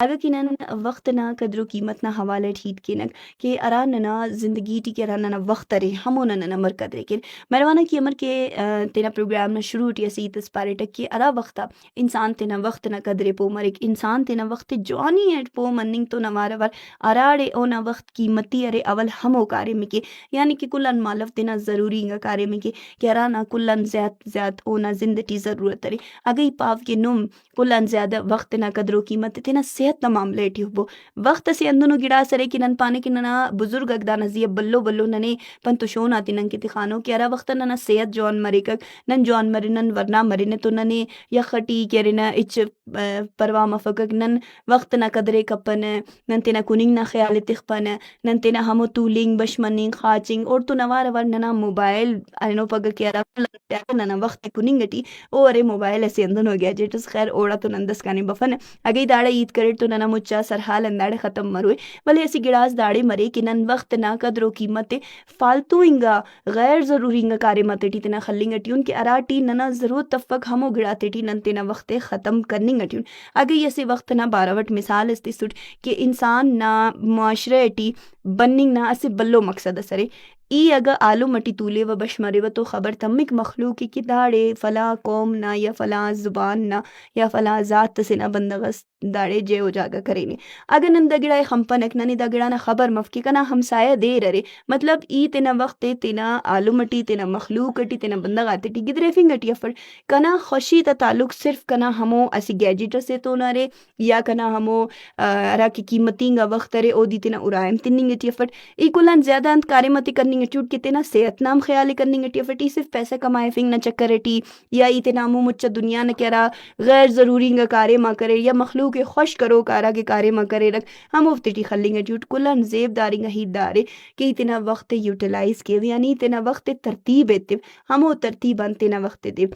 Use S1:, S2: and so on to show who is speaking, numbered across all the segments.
S1: Agakinan waqtana kadro qiimatna hawalatheedkenak ke aranana zindagiti ke aranana waqtare hamonana markadrekin marwana ki amar ke tena program na shuru ti asi tasparetak ki ara waqta insan tena waqtna kadre po marik insan tena waqt jawani et po manning to namara war arade ona waqt qiimati are awal hamo kare miki yani कि कुल्लन मालव तेना जरूरी इंगा कार्य में कि Arana कुल्लन ज्यादा ओना जिंदगी जरूरत है अगई पाव के नुम कुल्लन ज्यादा वक्त ना कदरो कीमत तेना सेहत ना मामले टी हो वक्त से अंदनो गिड़ा सरे कि नन पाने कि नना बुजुर्ग अगदा नजिया बल्लो बल्लो नने पंतु शोन आती नन के तिखानो कि अरा वक्त नना सेहत जॉन मरे कक नन जॉन मरे नन वरना मरे ने तो नने या खटी के रेना इच परवा मफकक नन वक्त ना कदरे कपन नन तेना कुनिंग ना ख्याल तिखपन नन तेना हमो तूलिंग बशमनिंग खाचिंग और तो नवार वर नना मोबाइल अनो पग के अरा नना वक्त कुनिंगटी ओ अरे मोबाइल ऐसे अंदन हो गया जेटस खैर ओड़ा तो नंदस कानी बफन अगे दाड़े ईद करे तो नना मुच्चा सरहाल अंदाड़े खत्म मरुए भले ऐसी गिड़ास दाड़े मरे कि नन वक्त ना कदरो कीमते फालतू इंगा गैर जरूरी इंगा कार्य मतेटी तेना खल्लिंगटी उनके अराटी नना जरूरत तफक हमो गिड़ातेटी नन तेना वक्ते खत्म करनिंगटी अगे ऐसे वक्त ना बारावट मिसाल इस्ती सुट कि इंसान ना मुआशरे बन्निंग ना असे बल्लो मकसद असरे ई अगर आलू मटी तूले व बशमरे व तो खबर तमिक मखलूक की दाड़े फला कौम ना या फला जुबान ना या फला ज़ात से ना बंदगस दाड़े जे उजागा करेने अगर नन दगड़ा खंपनक ननी दगड़ा ना खबर मफकी कना हमसाया दे ररे मतलब ई तेना वक्त तेना आलू मटी तेना मखलूक टी तेना बंदगाते टी गिदरे फिंगटी अफर कना खुशी ता ताल्लुक सिर्फ कना हमो असी गैजेट से तो ना रे या कना हमो अरा की कीमतींगा वक्त रे ओदी तेना उरायम तिन्निंगटी अफर ई कुलन ज्यादा अंत कार्यमती करनी चूट के तेना सेहत नाम ख्याल करनी गटी फटी सिर्फ पैसा कमाए फिंग न चक्कर टी या इते नामो मुच्चा दुनिया न करा गैर जरूरी ग कार्य मा करे या मखलूक के खुश करो कारा के कार्य मा करे रख हम उफ्ती टी खल्लिंग चूट कुलन जेबदारी ग ही दारे कि इतना वक्त यूटिलाइज के यानी इतना वक्त तरतीब एते हम तरतीब अंते ना वक्त दे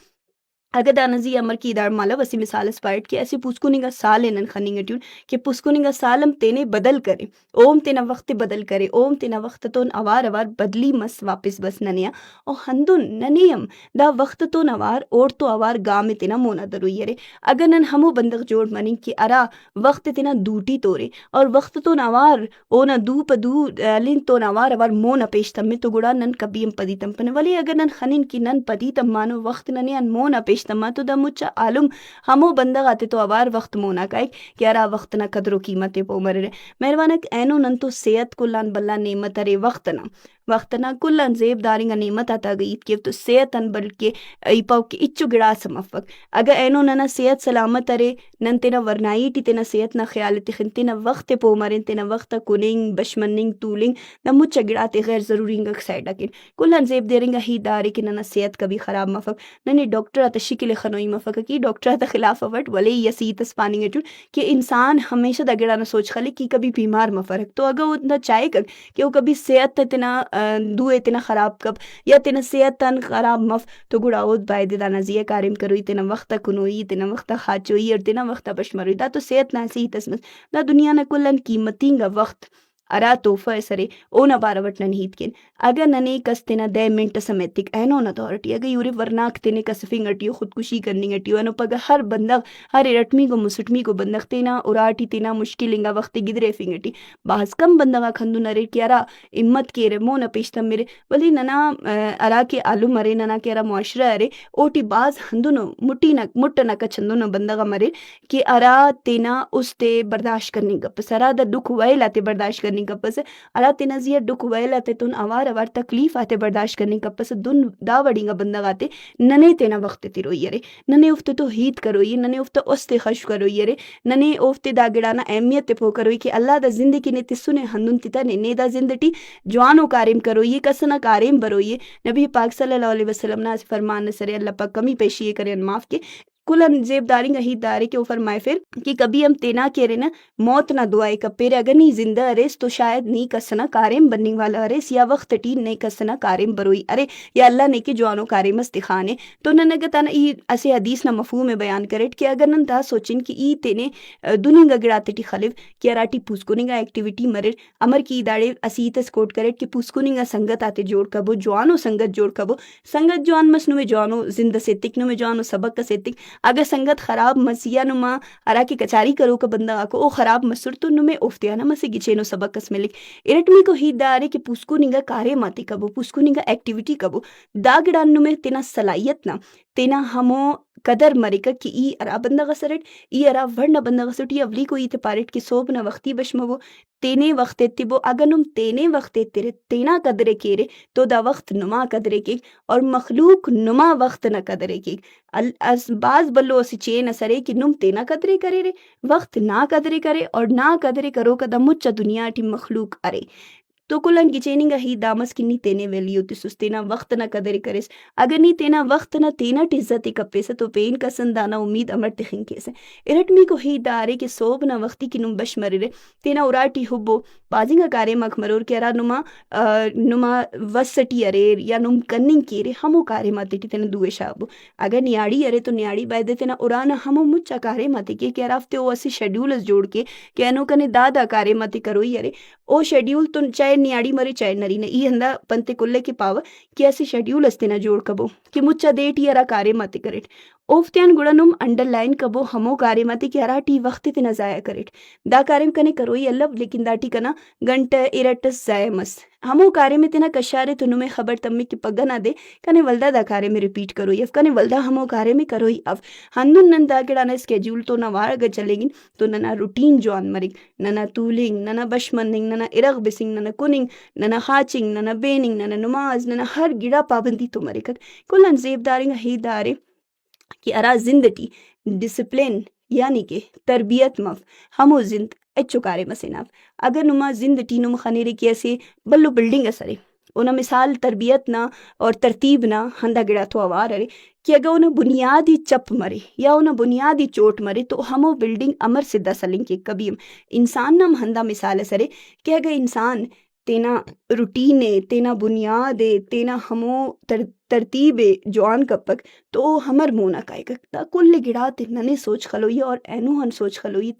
S1: अगर दानजी अमर की दार माला वसी मिसाल स्पाइट कि ऐसे पुस्कुनिंगा साल एनन खनिंग ट्यून कि पुस्कुनिंगा सालम तेने बदल करे ओम तेना वक्त बदल करे ओम तेना वक्त तो अवार अवार बदली मस वापस बस ननिया और हंदुन ननियम दा वक्त तो नवार और तो अवार गा में तेना मोना दरुइयरे अगर नन हमो बंदक जोड़ मनी कि अरा वक्त तेना दूटी तोरे और वक्त तो नवार ओ न दू पदू लिन तो नवार अवार मोना पेश तम में तो गुड़ा नन कबीम पदी तम पने वाली अगर नन खनिन की नन पदी तम मानो वक्त ननियन मोना पेश तमा तो द मुच्चा आलम हमो बंदा गाते तो अवार वक्त मोना काई कि अरा वक्त ना कदरो कीमते पो मरे मेहरबानक ऐनो नन तो सेहत कुल्लान बल्ला नेमत अरे वक्त ना कुल्लान जेबदारिंगा नेमत आता गई कि तो सेहत अन बल्कि इपाव के इच्चु गिड़ा समफक अगर ऐनो नना सेहत सलामत अरे नन तेना वरनाई टी तेना सेहत ना ख्याल तिखन तेना वक्त पो मरे तेना वक्त कुनिंग बशमनिंग तूलिंग न मुच्चा गिड़ाते गैर जरूरी साइड अकिन कुल्लान जेब देरिंगा ही दारे कि नना सेहत कभी खराब मफक ननी डॉक्टर आता शिकिल खनोई मफक की डॉक्टर आता खिलाफ अवट वले यसीत स्पानिंग एटुन कि इंसान हमेशा दगड़ा ना सोच खले कि कभी बीमार मफरक तो अगर उतना चाहे कब कि वो कभी सेहत तेना दुए तेना खराब कब या तेना सेहत तन खराब मफ तो गुड़ाउद बायदे दाना जिया कारिम करोई तेना वक्त कुनोई तेना वक्त खाचोई और तेना वक्त बशमरोई दा तो सेहत ना सी तस्मस दा दुनिया ना कुल्लन कीमतींगा वक्त अरा तोहफा सरे ओ न बारवट नहीत केन अगर नने कस तेना 10 मिनट समेतिक ऐनो न अथॉरिटी अगर यूरे वरनाक तेने कस फिंगटियो खुदकुशी करनी गटियो अनो पग हर बंदा हर रटमी को मुसटमी को बंदक तेना उराटी तेना मुश्किलिंगा वक्त गिदरे फिंगटी बास कम बंदा का खंदु नरे क्यारा हिम्मत के रे मोन पेशतम मेरे वली नना अरा के आलू मरे नना क्यारा मुआशरा अरे ओटी बाज हंदुनो मुट्टी न मुट्ट न कचंदुनो बंदा का मरे कि अरा तेना उसते बर्दाश्त करनी गप सरा द दुख वैलाते बर्दाश्त करनी कपस अला तेनजिया दुख वैलाते तुन अवार अवार तकलीफ आते बर्दाश्त करने कपस दुन दावड़ीगा बंदा गाते नने तेना वक्त तिरोयरे नने उफ्ते तो हीत करोई नने उफ्ते ओस्ते खश करोयरे नने उफ्ते दागड़ाना अहमियत ते पो करोई कि अल्लाह दा जिंदगी ने तिसुने हंदुन तिता ने दा जिंदगी जवानो कारिम करोई कसना कारिम बरोई नबी पाक सल्लल्लाहु अलैहि वसल्लम ना फरमान सरे अल्लाह पाक कमी पेशी करे माफ के कुलन जेबदारी गही दारे के फरमाए फिर कि कभी हम तेना के रे ना मौत ना दुआए कपेरे अगर नहीं जिंदा अरेस तो शायद नहीं कसना कारिम बनने वाला अरेस या वक्त टी नहीं कसना कारिम बरोई अरे या अल्लाह ने के जवानो कारिम इस्तिखाने तो नन गता ना ई असे हदीस ना मफहूम में बयान करे कि अगर नन ता सोचिन कि ई तेने दुनिया गगड़ाते टी खलिफ कि अराटी पुस्कुनिंगा एक्टिविटी मरे अमर की दाड़े असीत स्कोट करे कि पुस्कुनिंगा संगत आते जोड़ कबो जवानो संगत जोड़ कबो संगत जवान मसनु में जवानो जिंदा से तिक में जवानो सबक का से तिक اگر سنگت خراب مسیا نما ارا کے کچاری کرو کا بندہ کو او خراب مسر تو نمے اوفتیانا مسے گچینو سبق اس ملک ارٹمی کو ہی دارے کہ پوسکو نگا کارے ماتی کبو پوسکو نگا ایکٹیویٹی کبو دا گڑان نمے تینا صلاحیت نا تینا ہمو قدر مریکا کہ ای ارا بندہ غسرٹ ای ارا ورنہ بندہ غسرٹ ای اولی کو ای تے پارٹ کہ صوب نہ وقتی بشمو تینے وقت تبو اگر نم تینے وقت تیرے تینا قدرے کیرے تو دا وقت نما قدرے کے اور مخلوق نما وقت نہ قدرے کے از باز بلو اسی چین اسرے کہ نم تینا قدرے کرے رے وقت نہ قدرے کرے اور نہ قدرے کرو کا دا مچا دنیا ٹی مخلوق ارے تو کلن کی چیننگا ہی دامس کی نی تینے ویلیو تسوس تینا وقت نہ قدر کرس اگر نی تینا وقت نہ تینا عزت کپیسا تو پین کسن دانا امید امر تخین کیسے ارٹمی کو ہی دارے کہ صوب نہ وقتی کی نم بش مرے تینا اراٹی حبو بازنگا کارے مک مرور کہ ارا نما وسٹی اریر یا نم کننگ کیرے ہمو کارے ماتے ٹی تینا دوے شابو اگر نیاڑی ارے تو نیاڑی بائدے تینا ارانا ہمو مچا کارے ماتے کہ ارافتے او اسی شیڈیولز جوڑ کے کہ انو کنے دادا کارے ماتے کروئی ارے او شیڈیول تو چاہے نیاڑی مرے چاہے نری نے ای ہندا پنتے کلے کے پاو کہ ایسی شیڈیول استینا جوڑ کبو کہ مچا دیٹی ارا کارے ماتے کریٹ اوفتیان گڑنم انڈر لائن کبو ہمو کارے ماتے کہ ارا ٹی وقت تینا ضائع کریٹ دا کارے کنے کروئی اللہ لیکن دا ٹی کنا گھنٹہ ارٹس ضائع مس ہمو کارے میں تینا کشارے تو نمے خبر تمی کہ پگا نہ دے کنے ولدہ دا کارے میں ریپیٹ کروئی اف کنے ولدہ ہمو کارے میں کروئی اف ہندن نن دا گڑانا اسکیجول تو نوار گا چلے گن تو ننا روٹین جوان مرک ننا تولنگ ننا بشمننگ ننا ارغ بسنگ ننا کننگ ننا خاچنگ ننا بیننگ ننا نماز ننا ہر گڑا پابندی تو مرکک کلن زیب دارنگا ہی دارے کہ ارا زندگی ڈسپلن یعنی کہ تربیت مف ہمو زند اچو کارے مسیناف اگر نما زند ٹی نم خنیرے کیسے بلو بلڈنگ اسرے اونا مثال تربیت نا اور ترتیب نا ہندا گڑا تو آوار ارے کہ اگر اونا بنیادی چپ مرے یا اونا بنیادی چوٹ مرے تو ہمو بلڈنگ امر سدھا سلنگ کے کبھی انسان نام ہندا مثال اسرے کہ اگر انسان تینا روٹینے تینا بنیادے تینا ہمو ترتیب جوان کپک تو ہمر مونا کائے دا کل گڑا تینا سوچ خلوئی اور اینو ہن سوچ خلوئی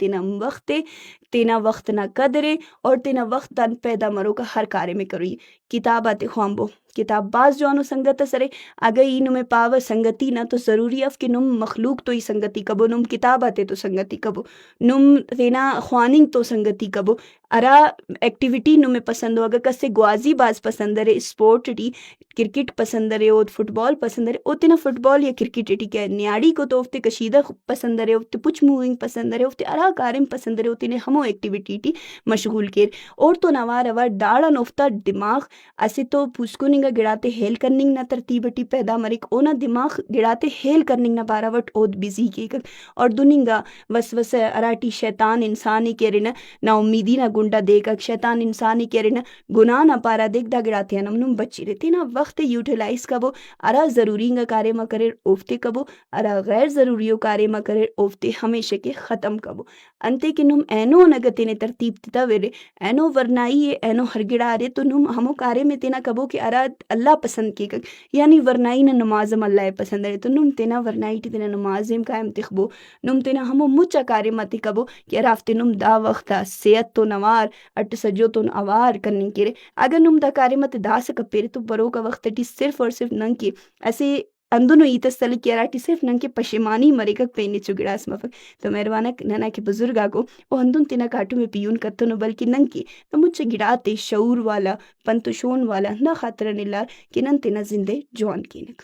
S1: تینا وقت نہ قدرے اور تینا وقت دن پیدا مرو کا ہر کارے میں کروئی کتابات خوانبو کتاب باز جوانو سنگت سرے اگر ای نمے پاور سنگتی نہ تو ضروری اف کہ نم مخلوق تو ہی سنگتی کبو نم کتاباتے تو سنگتی کبو نم تینا خواننگ تو سنگتی کبو ارا ایکٹیویٹی نمے پسند ہو اگر کسے گوازی باز پسند رے اسپورٹ ٹی کرکٹ پسند رے او فٹ بال پسند رے او تینا فٹ بال یا کرکٹ ٹی کہ نیاڑی کو تو افتے کشیدہ پسند رے افتے پچ موونگ پسند رے افتے ارا کارم پسند رے افتے ہمو ایکٹیویٹی ٹی مشغول کیر اور تو نوار اوار داڑا نوفتا دماغ اسے تو پوسکو ننگا گڑاتے ہیل کرننگ نہ ترتیب ٹی پیدا مرک اونا دماغ گڑاتے ہیل کرننگ نہ بارا وٹ اود بزی کیک اور دننگا وسوسہ اراٹی شیطان انسانی کیرے نہ امیدی نہ گنڈا دیکھ شیطان انسانی کیرے نہ گناہ نہ پارا دیکھ دا گڑاتے انم نم بچی رہتے نا وقت یوٹیلائز کبو ارا ضروری نگا کارے ما کرے اوفتے کبو ارا غیر ضروریو کارے ما کرے اوفتے ہمیشہ کے ختم کبو انتے کہ نم اینو نگتینے ترتیب تتا ویرے اینو ورنائی اینو ہر گڑا رے تو نم ہمو کارے میں تینا کبو کہ ارا اللہ پسند کی کک یعنی ورنائی نہ نمازم اللہ پسند رے تو نم تینا ورنائی ٹی تینا نمازم قائم تخبو نم تینا ہمو مچا کارے ماتی کبو کہ ارافتے نم دا وقتا صحت تو نوار اٹ سجو تو اوار کرنی کرے اگر نم دا کارے مت دا سکپیرے تو برو کا وقت ٹی صرف اور صرف ننگ کے ایسے اندونو ایتستل کی اراٹی صرف ننگ کے پشیمانی مریکک پینی چگڑاس مفک تو مہربانک ننا کے بزرگا کو وہ ہندون تینا کاٹو میں پیون کتنو بلکہ ننگ کے تو مجھے گڑاتے شعور والا پنتشون والا نہ خاطرن اللہ کہ نن تینا زندے جوان کینک